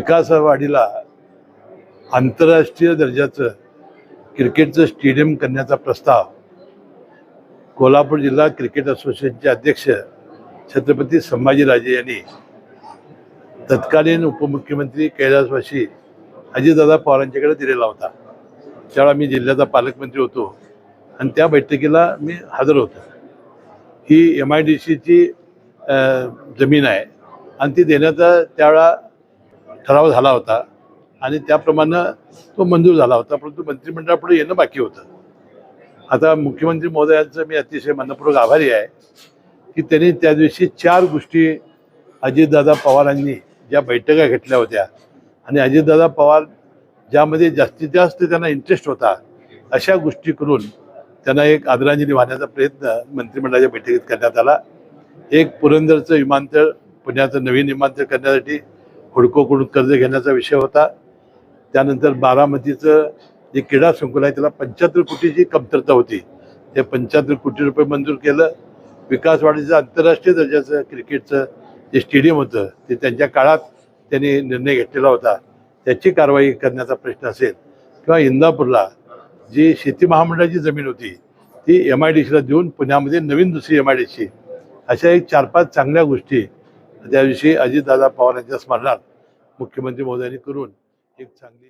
विकासवाडीला आंतरराष्ट्रीय दर्जाचं क्रिकेटचं स्टेडियम करण्याचा प्रस्ताव कोल्हापूर जिल्हा क्रिकेट असोसिएशनचे अध्यक्ष छत्रपती संभाजीराजे यांनी तत्कालीन उपमुख्यमंत्री कैलासवासी अजितदादा पवार यांच्याकडे दिलेला होता। त्यावेळेला मी जिल्ह्याचा पालकमंत्री होतो आणि त्या बैठकीला मी हजर होतो। ही MIDCची जमीन आहे आणि ती देण्याचा त्यावेळेला ठराव झाला होता आणि त्याप्रमाणे तो मंजूर झाला होता, परंतु मंत्रिमंडळापुढे येणं बाकी होतं। आता मुख्यमंत्री महोदयांचं मी अतिशय मनपूर्वक आभारी आहे की त्यांनी त्या दिवशी 4 गोष्टी अजितदादा पवारांनी ज्या बैठका घेतल्या होत्या आणि अजितदादा पवार ज्यामध्ये जास्तीत जास्त त्यांना इंटरेस्ट होता अशा गोष्टी करून त्यांना एक आदरांजली वाहण्याचा प्रयत्न मंत्रिमंडळाच्या बैठकीत करण्यात आला। एक पुरंदरचं विमानतळ, पुण्याचं नवीन विमानतळ करण्यासाठी हुडकोकडून कर्ज घेण्याचा विषय होता। त्यानंतर बारामतीचं जे क्रीडा संकुल आहे त्याला 75 कोटीची कमतरता होती, ते 75 कोटी रुपये मंजूर केलं। विकासवाडीचं आंतरराष्ट्रीय दर्जाचं क्रिकेटचं जे स्टेडियम होतं ते त्यांच्या काळात त्यांनी निर्णय घेतलेला होता, त्याची कारवाई करण्याचा प्रश्न असेल किंवा इंदापूरला जी शेती महामंडळाची जमीन होती ती MIDCला देऊन पुण्यामध्ये नवीन दुसरी MIDC, अशा एक 4-5 चांगल्या गोष्टी त्या दिवशी अजितदादा पवार यांच्या स्मरणार्थ मुख्यमंत्री महोदयांनी करून एक चांगली